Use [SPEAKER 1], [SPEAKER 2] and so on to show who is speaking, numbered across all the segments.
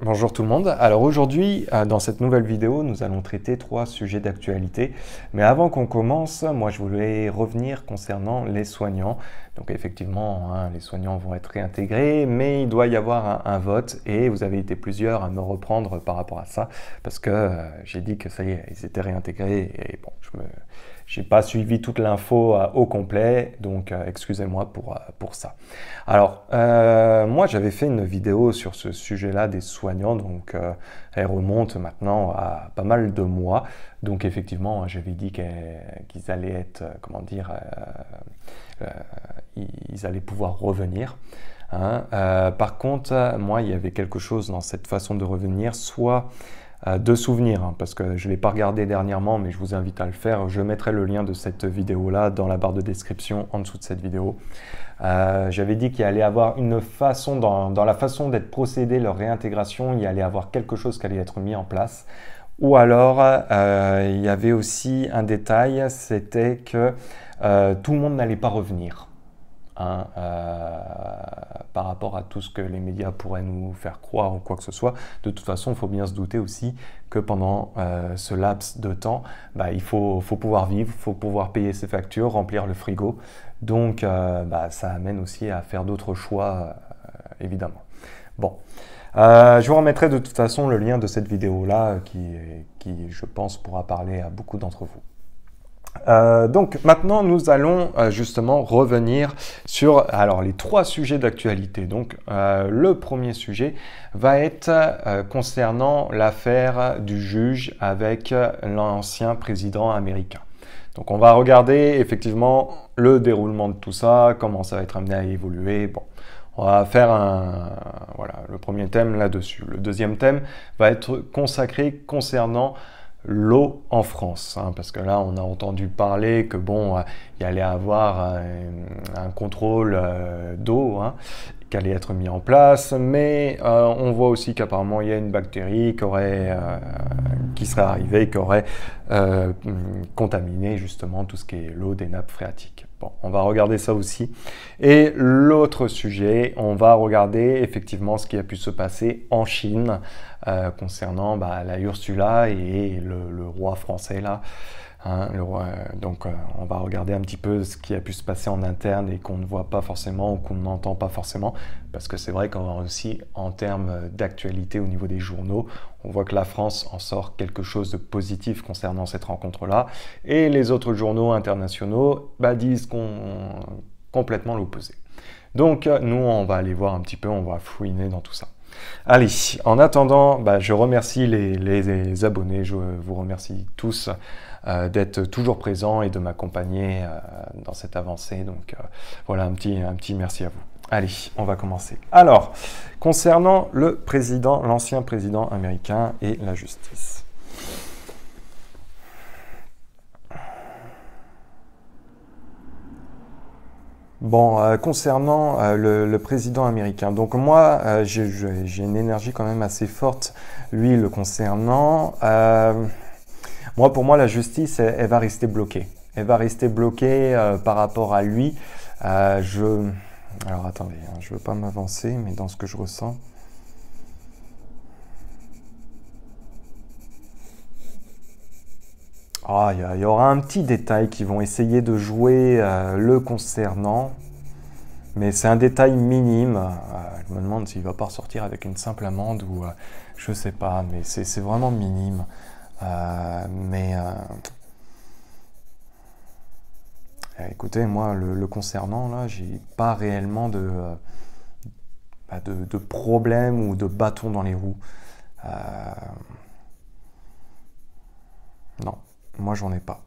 [SPEAKER 1] Bonjour tout le monde. Alors aujourd'hui, dans cette nouvelle vidéo, nous allons traiter 3 sujets d'actualité. Mais avant qu'on commence, moi je voulais revenir concernant les soignants. Donc effectivement, les soignants vont être réintégrés, mais il doit y avoir un vote et vous avez été plusieurs à me reprendre par rapport à ça parce que j'ai dit que ça y est, ils étaient réintégrés et bon, j'ai pas suivi toute l'info au complet, donc excusez-moi pour ça. Alors, moi j'avais fait une vidéo sur ce sujet-là des soignants, donc elle remonte maintenant à pas mal de mois. Donc effectivement, j'avais dit qu'ils allaient être, comment dire, ils allaient pouvoir revenir. Par contre, moi, il y avait quelque chose dans cette façon de revenir, soit de souvenirs, parce que je ne l'ai pas regardé dernièrement, mais je vous invite à le faire. Je mettrai le lien de cette vidéo-là dans la barre de description en dessous de cette vidéo. J'avais dit qu'il allait avoir une façon, dans la façon d'être procédé, leur réintégration, il y allait avoir quelque chose qui allait être mis en place. Ou alors, il y avait aussi un détail, c'était que tout le monde n'allait pas revenir. Par rapport à tout ce que les médias pourraient nous faire croire ou quoi que ce soit. De toute façon, il faut bien se douter aussi que pendant ce laps de temps, il faut pouvoir vivre, il faut pouvoir payer ses factures, remplir le frigo. Donc, ça amène aussi à faire d'autres choix, évidemment. Bon, je vous remettrai de toute façon le lien de cette vidéo-là qui, je pense, pourra parler à beaucoup d'entre vous. Donc maintenant nous allons justement revenir sur les 3 sujets d'actualité. Donc le premier sujet va être concernant l'affaire du juge avec l'ancien président américain. Donc on va regarder effectivement le déroulement de tout ça, comment ça va être amené à évoluer. Bon, on va faire le premier thème là-dessus. Le deuxième thème va être consacré concernant l'eau en France, parce que là on a entendu parler que il allait avoir un contrôle d'eau qui allait être mis en place, mais on voit aussi qu'apparemment il y a une bactérie qui serait arrivée, qui aurait contaminé justement tout ce qui est l'eau des nappes phréatiques. Bon, on va regarder ça aussi. Et l'autre sujet, on va regarder effectivement ce qui a pu se passer en Chine concernant la Ursula et le roi français là. Donc on va regarder un petit peu ce qui a pu se passer en interne et qu'on ne voit pas forcément ou qu'on n'entend pas forcément, parce que c'est vrai qu'en aussi en termes d'actualité au niveau des journaux, on voit que la France en sort quelque chose de positif concernant cette rencontre-là, et les autres journaux internationaux disent complètement l'opposé. Donc nous on va aller voir un petit peu, on va fouiner dans tout ça. Allez, en attendant, je remercie les abonnés, je vous remercie tous d'être toujours présents et de m'accompagner dans cette avancée. Donc voilà, un petit merci à vous. Allez, on va commencer. Alors, concernant l'ancien président américain et la justice. Bon, concernant le président américain, donc moi j'ai une énergie quand même assez forte, lui le concernant. Pour moi la justice elle va rester bloquée. Elle va rester bloquée par rapport à lui. Alors attendez, je ne veux pas m'avancer, mais dans ce que je ressens. Il y aura un petit détail qui vont essayer de jouer le concernant, mais c'est un détail minime. Je me demande s'il ne va pas ressortir avec une simple amende ou je ne sais pas, mais c'est vraiment minime. Écoutez, moi, le concernant, là, j'ai pas réellement de problème ou de bâton dans les roues. Non. Moi, j'en ai pas.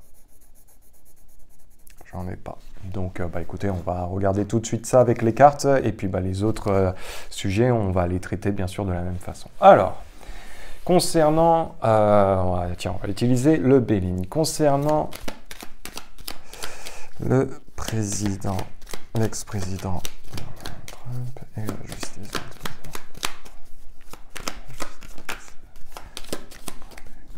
[SPEAKER 1] J'en ai pas. Donc, écoutez, on va regarder tout de suite ça avec les cartes. Et puis, les autres sujets, on va les traiter, bien sûr, de la même façon. Alors, concernant... on va utiliser le Béline. Concernant le président, l'ex-président Trump et la justice...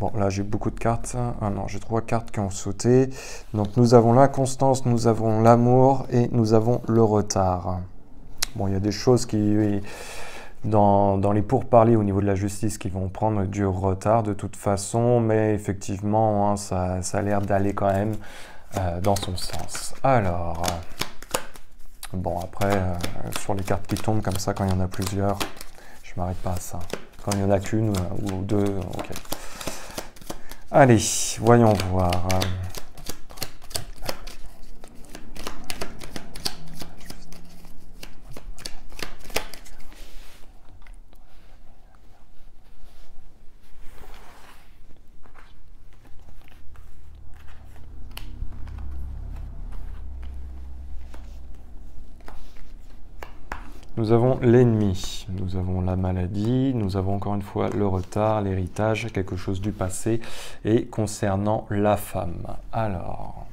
[SPEAKER 1] Bon, là, j'ai beaucoup de cartes. Ah non, j'ai 3 cartes qui ont sauté. Donc, nous avons l'inconstance, nous avons l'amour et nous avons le retard. Bon, il y a des choses qui dans les pourparlers au niveau de la justice qui vont prendre du retard de toute façon, mais effectivement, hein, ça a l'air d'aller quand même dans son sens. Alors, bon après, sur les cartes qui tombent comme ça, quand il y en a plusieurs, je m'arrête pas à ça. Quand il n'y en a qu'une ou deux, ok. Allez, voyons voir. Nous avons l'ennemi, nous avons la maladie, nous avons encore une fois le retard, l'héritage, quelque chose du passé, et concernant la femme. Alors,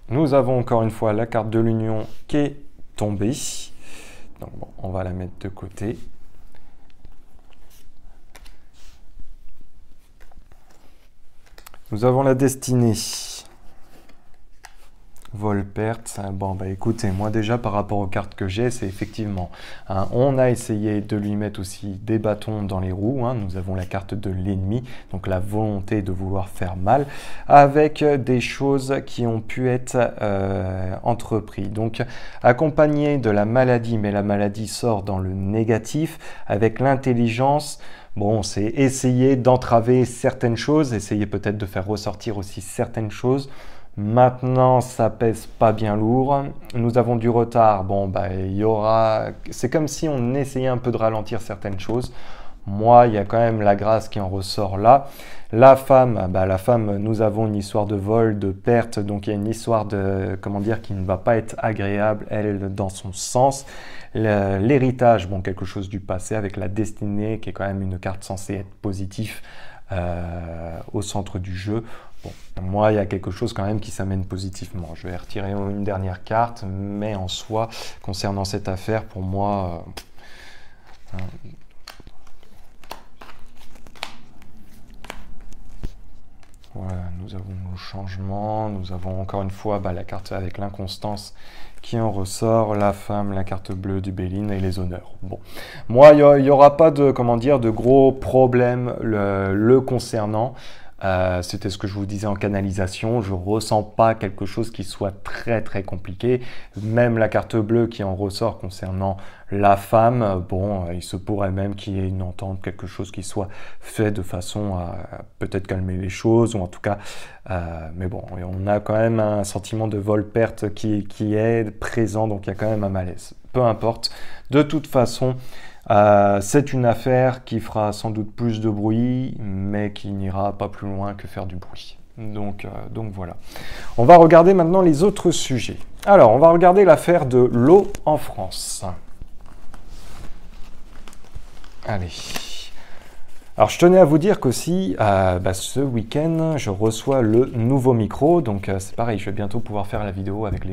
[SPEAKER 1] nous avons encore une fois la carte de l'union qui est tombée. Donc bon, on va la mettre de côté. Nous avons la destinée. Vol-perte, bon bah écoutez, moi déjà par rapport aux cartes que j'ai, c'est effectivement, hein, on a essayé de lui mettre aussi des bâtons dans les roues, hein, nous avons la carte de l'ennemi, donc la volonté de vouloir faire mal, avec des choses qui ont pu être entreprises. Donc accompagné de la maladie, mais la maladie sort dans le négatif, avec l'intelligence. Bon, c'est essayer d'entraver certaines choses, essayer peut-être de faire ressortir aussi certaines choses. Maintenant, ça pèse pas bien lourd. Nous avons du retard. Bon, bah, il y aura. C'est comme si on essayait un peu de ralentir certaines choses. Moi, il y a quand même la grâce qui en ressort là. La femme, nous avons une histoire de vol, de perte. Donc, il y a une histoire de, comment dire, qui ne va pas être agréable, elle, dans son sens. L'héritage, bon, quelque chose du passé avec la destinée, qui est quand même une carte censée être positive au centre du jeu. Bon, moi, il y a quelque chose quand même qui s'amène positivement. Je vais retirer une dernière carte, mais en soi, concernant cette affaire, pour moi... voilà, nous avons le changement, nous avons encore une fois la carte avec l'inconstance qui en ressort, la femme, la carte bleue du Béline et les honneurs. Bon, moi, il n'y aura pas de, comment dire, de gros problèmes le concernant. C'était ce que je vous disais en canalisation, je ressens pas quelque chose qui soit très très compliqué. Même la carte bleue qui en ressort concernant la femme, bon, il se pourrait même qu'il y ait une entente, quelque chose qui soit fait de façon à peut-être calmer les choses, ou en tout cas, mais bon, on a quand même un sentiment de vol-perte qui est présent, donc il y a quand même un malaise. Peu importe, de toute façon, c'est une affaire qui fera sans doute plus de bruit, mais qui n'ira pas plus loin que faire du bruit. Donc voilà. On va regarder maintenant les autres sujets. Alors, on va regarder l'affaire de l'eau en France. Allez. Alors, je tenais à vous dire qu'aussi, ce week-end, je reçois le nouveau micro. Donc, c'est pareil, je vais bientôt pouvoir faire la vidéo avec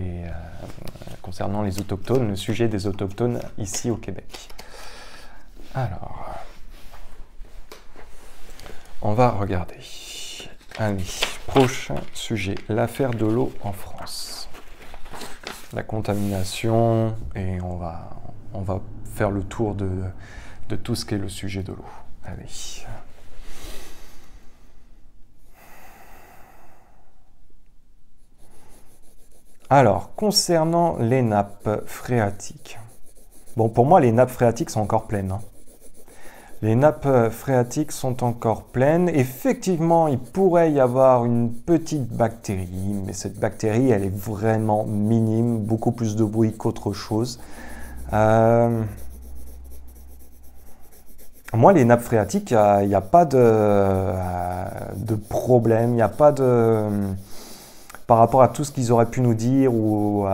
[SPEAKER 1] concernant les autochtones, le sujet des autochtones ici au Québec. Alors, on va regarder. Allez, prochain sujet, l'affaire de l'eau en France. La contamination, et on va faire le tour de tout ce qui est le sujet de l'eau. Allez. Alors, concernant les nappes phréatiques. Bon, pour moi, les nappes phréatiques sont encore pleines. Hein. Les nappes phréatiques sont encore pleines. Effectivement, il pourrait y avoir une petite bactérie, mais cette bactérie, elle est vraiment minime, beaucoup plus de bruit qu'autre chose. Moi, les nappes phréatiques, il n'y a pas de problème, il n'y a pas de... par rapport à tout ce qu'ils auraient pu nous dire, ou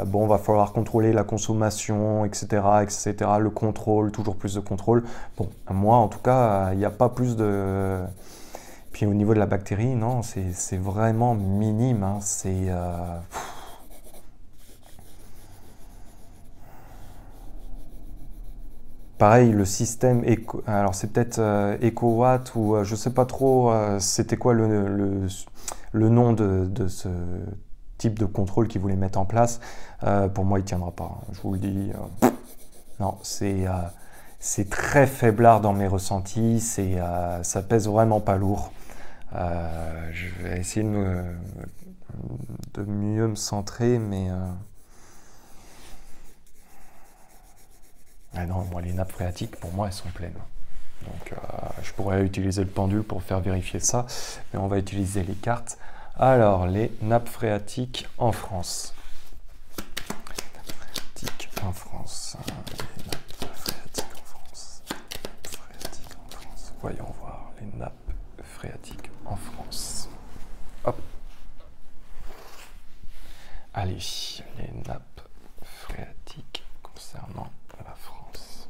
[SPEAKER 1] bon, va falloir contrôler la consommation, etc., etc., le contrôle, toujours plus de contrôle. Bon, moi, en tout cas, il n'y a pas plus de... Puis au niveau de la bactérie, non, c'est vraiment minime. Hein, c'est... Pareil, le système alors c'est peut-être EcoWatt ou je sais pas trop c'était quoi le nom de ce type de contrôle qu'ils voulaient mettre en place, pour moi, il ne tiendra pas. Hein. Je vous le dis. Non, c'est très faiblard dans mes ressentis. Ça pèse vraiment pas lourd. Je vais essayer de mieux me centrer, mais... Ah non, moi, les nappes phréatiques, pour moi, elles sont pleines. Donc, je pourrais utiliser le pendule pour faire vérifier ça, mais on va utiliser les cartes. Alors, les nappes phréatiques en France. Les nappes phréatiques en France. Les nappes phréatiques en France. Phréatiques en France. Voyons voir les nappes phréatiques en France. Hop. Allez, les nappes phréatiques concernant la France.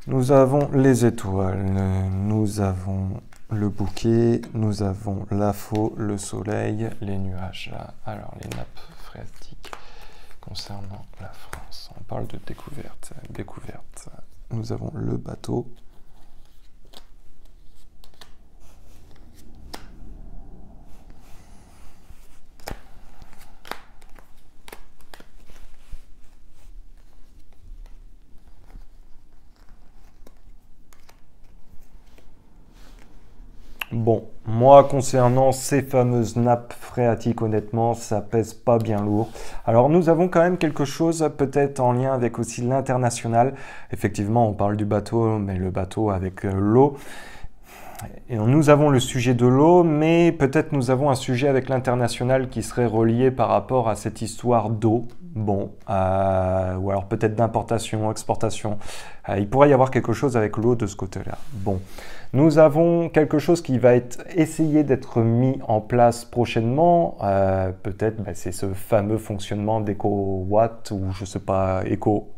[SPEAKER 1] Nous avons les étoiles, nous avons le bouquet, nous avons la faux, le soleil, les nuages. Alors, les nappes phréatiques concernant la France. On parle de découverte. Découverte. Nous avons le bateau. Bon, moi, concernant ces fameuses nappes phréatiques, honnêtement, ça pèse pas bien lourd. Alors, nous avons quand même quelque chose, peut-être en lien avec aussi l'international. Effectivement, on parle du bateau, mais le bateau avec l'eau. Et nous avons le sujet de l'eau, mais peut-être nous avons un sujet avec l'international qui serait relié par rapport à cette histoire d'eau. Bon, ou alors peut-être d'importation, exportation. Il pourrait y avoir quelque chose avec l'eau de ce côté-là. Bon, nous avons quelque chose qui va être essayé d'être mis en place prochainement. Peut-être c'est ce fameux fonctionnement d'EcoWatt ou je sais pas, Eco.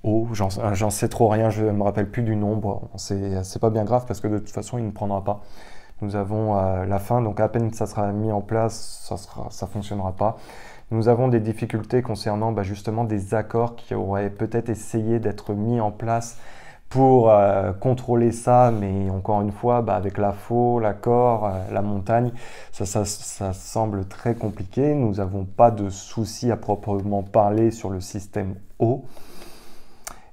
[SPEAKER 1] Oh, j'en sais trop rien, je ne me rappelle plus du nombre, c'est pas bien grave parce que de toute façon il ne prendra pas. Nous avons la fin, donc à peine ça sera mis en place, ça fonctionnera pas. Nous avons des difficultés concernant justement des accords qui auraient peut-être essayé d'être mis en place pour contrôler ça, mais encore une fois, avec la faux, l'accord, la montagne, ça semble très compliqué. Nous n'avons pas de soucis à proprement parler sur le système eau.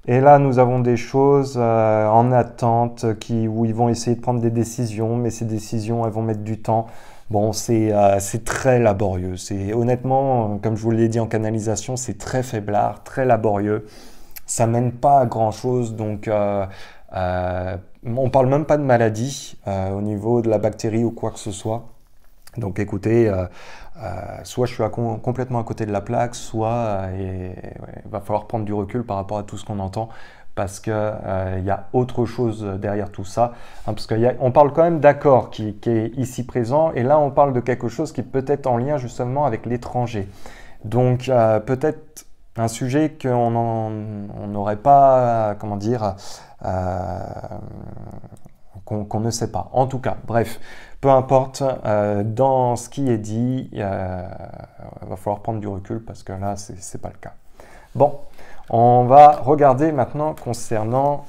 [SPEAKER 1] Et là, nous avons des choses en attente où ils vont essayer de prendre des décisions, mais ces décisions, elles vont mettre du temps. Bon, c'est très laborieux. Honnêtement, comme je vous l'ai dit en canalisation, c'est très faiblard, très laborieux. Ça mène pas à grand-chose, donc on parle même pas de maladie au niveau de la bactérie ou quoi que ce soit. Donc écoutez, soit je suis complètement à côté de la plaque, soit il va falloir prendre du recul par rapport à tout ce qu'on entend, parce qu'il y a autre chose derrière tout ça. Hein, parce qu'on parle quand même d'accord qui est ici présent, et là on parle de quelque chose qui peut être en lien justement avec l'étranger. Donc peut-être un sujet qu'on n'aurait pas, comment dire, qu'on ne sait pas. En tout cas, bref, peu importe, dans ce qui est dit, il va falloir prendre du recul parce que là, c'est pas le cas. Bon, on va regarder maintenant concernant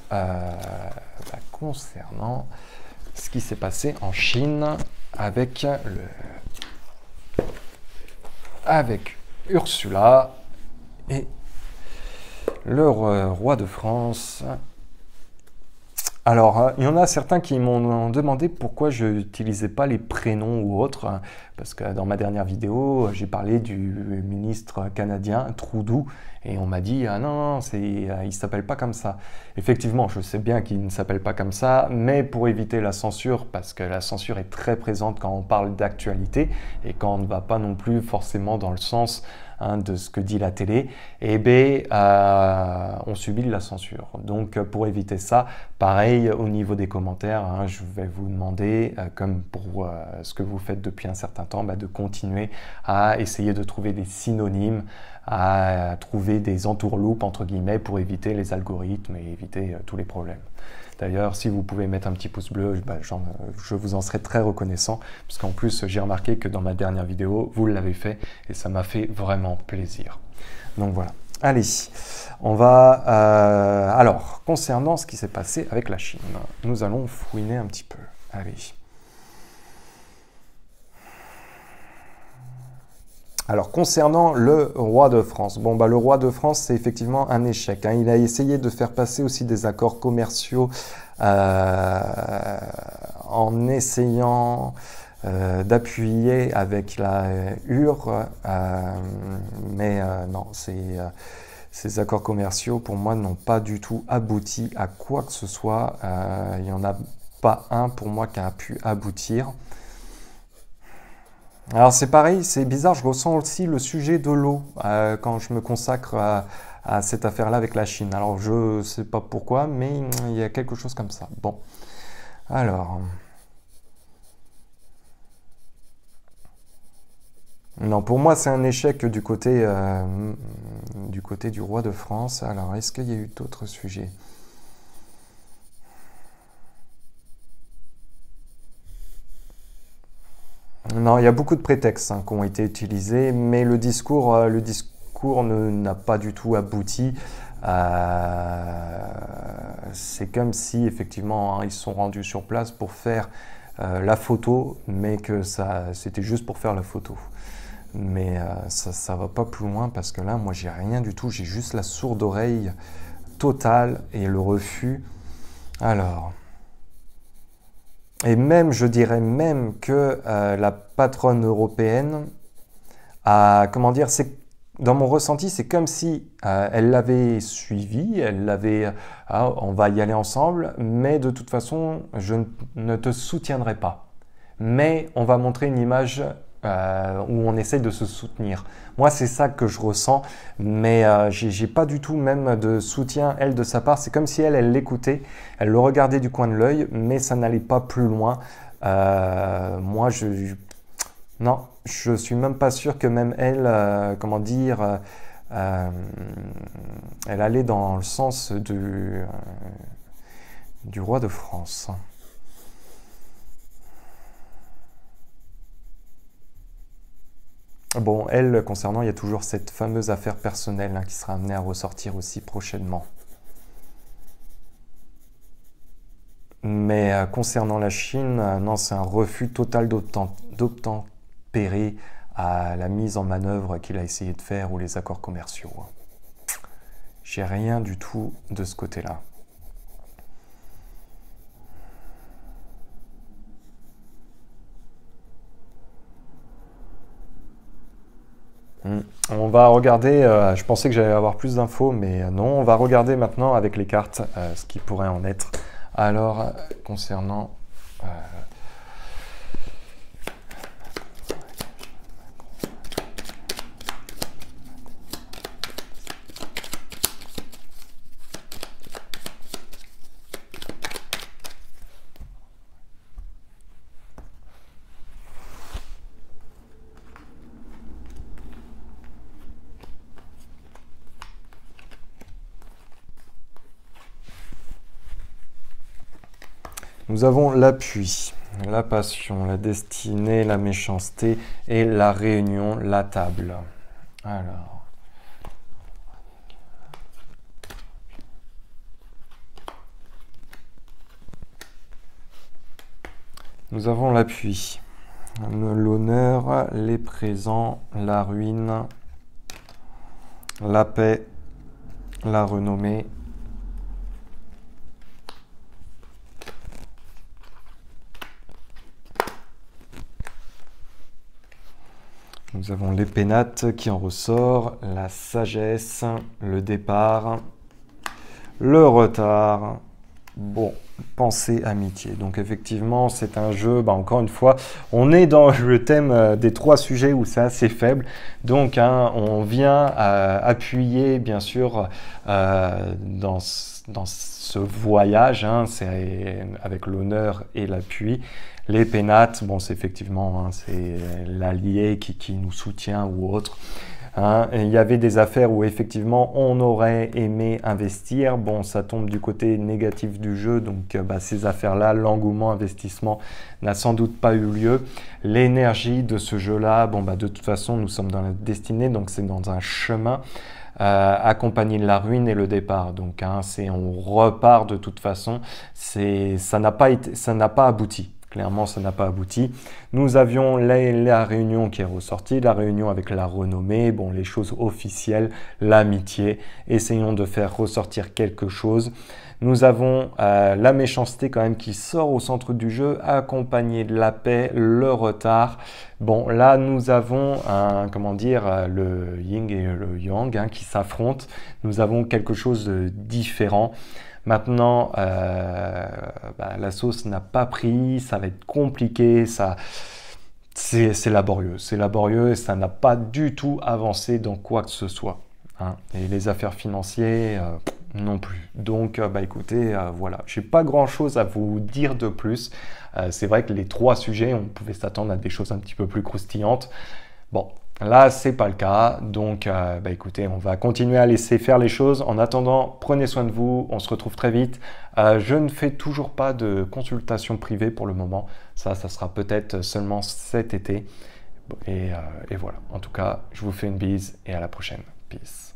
[SPEAKER 1] ce qui s'est passé en Chine avec Ursula et le roi de France. Alors, il y en a certains qui m'ont demandé pourquoi je n'utilisais pas les prénoms ou autres, hein, parce que dans ma dernière vidéo, j'ai parlé du ministre canadien Trudeau, et on m'a dit « Ah non, il ne s'appelle pas comme ça ». Effectivement, je sais bien qu'il ne s'appelle pas comme ça, mais pour éviter la censure, parce que la censure est très présente quand on parle d'actualité, et quand on ne va pas non plus forcément dans le sens de ce que dit la télé, on subit de la censure. Donc pour éviter ça, pareil au niveau des commentaires, je vais vous demander, comme pour ce que vous faites depuis un certain temps, de continuer à essayer de trouver des synonymes, à trouver des entourloupes entre guillemets pour éviter les algorithmes et éviter tous les problèmes. D'ailleurs, si vous pouvez mettre un petit pouce bleu, je vous en serai très reconnaissant, parce qu'en plus, j'ai remarqué que dans ma dernière vidéo, vous l'avez fait, et ça m'a fait vraiment plaisir. Donc voilà. Allez, on va... alors, concernant ce qui s'est passé avec la Chine, nous allons fouiner un petit peu. Allez. Alors, concernant le roi de France, bon, bah, le roi de France, c'est effectivement un échec, hein. Il a essayé de faire passer aussi des accords commerciaux en essayant d'appuyer avec la UR, mais non, ces accords commerciaux, pour moi, n'ont pas du tout abouti à quoi que ce soit. Il n'y en a pas un, pour moi, qui a pu aboutir. Alors c'est pareil, c'est bizarre, je ressens aussi le sujet de l'eau quand je me consacre à cette affaire-là avec la Chine. Alors je ne sais pas pourquoi, mais il y a quelque chose comme ça. Bon, alors... Non, pour moi c'est un échec du côté du roi de France. Alors est-ce qu'il y a eu d'autres sujets? Non, il y a beaucoup de prétextes qui ont été utilisés, mais le discours n'a pas du tout abouti. C'est comme si effectivement ils se sont rendus sur place pour faire la photo, mais que c'était juste pour faire la photo. Mais ça va pas plus loin parce que là, moi, j'ai rien du tout. J'ai juste la sourde oreille totale et le refus. Alors... Et même, je dirais même que la patronne européenne comment dire, dans mon ressenti, c'est comme si elle l'avait suivi, on va y aller ensemble, mais de toute façon, je ne te soutiendrai pas. Mais on va montrer une image où on essaye de se soutenir. Moi, c'est ça que je ressens, mais j'ai pas du tout même de soutien, elle, de sa part. C'est comme si elle l'écoutait, elle le regardait du coin de l'œil, mais ça n'allait pas plus loin. Moi, non, je suis même pas sûr que même elle, comment dire, elle allait dans le sens du roi de France. Bon, elle, concernant, il y a toujours cette fameuse affaire personnelle qui sera amenée à ressortir aussi prochainement. Mais concernant la Chine, non, c'est un refus total d'obtempérer à la mise en manœuvre qu'il a essayé de faire ou les accords commerciaux. J'ai rien du tout de ce côté-là. On va regarder, je pensais que j'allais avoir plus d'infos, mais non, on va regarder maintenant avec les cartes ce qui pourrait en être. Alors, concernant... Nous avons l'appui, la passion, la destinée, la méchanceté et la réunion, la table. Alors... Nous avons l'appui, l'honneur, les présents, la ruine, la paix, la renommée, nous avons les pénates qui en ressort, la sagesse, le départ, le retard, bon, pensée, amitié. Donc effectivement, c'est un jeu, encore une fois, on est dans le thème des 3 sujets où c'est assez faible. Donc on vient appuyer, bien sûr, dans ce voyage, c'est avec l'honneur et l'appui. Les pénates, bon, c'est effectivement, c'est l'allié qui nous soutient ou autre. Il y avait des affaires où effectivement on aurait aimé investir. Bon, ça tombe du côté négatif du jeu, donc ces affaires-là, l'engouement investissement n'a sans doute pas eu lieu. L'énergie de ce jeu-là, de toute façon, nous sommes dans la destinée, donc c'est dans un chemin. Accompagné de la ruine et le départ. Donc on repart de toute façon. Ça n'a pas abouti. Clairement, ça n'a pas abouti. Nous avions la réunion qui est ressortie, la réunion avec la renommée, bon, les choses officielles, l'amitié. Essayons de faire ressortir quelque chose. Nous avons la méchanceté quand même qui sort au centre du jeu, accompagné de la paix, le retard. Bon, là, nous avons comment dire, le yin et le yang qui s'affrontent. Nous avons quelque chose de différent. Maintenant, la sauce n'a pas pris, ça va être compliqué, c'est laborieux et ça n'a pas du tout avancé dans quoi que ce soit. Hein. Et les affaires financières, non plus. Donc, écoutez, voilà, je n'ai pas grand-chose à vous dire de plus. C'est vrai que les 3 sujets, on pouvait s'attendre à des choses un petit peu plus croustillantes. Bon, là, c'est pas le cas. Donc, écoutez, on va continuer à laisser faire les choses. En attendant, prenez soin de vous. On se retrouve très vite. Je ne fais toujours pas de consultation privée pour le moment. Ça sera peut-être seulement cet été. Et voilà. En tout cas, je vous fais une bise et à la prochaine. Peace.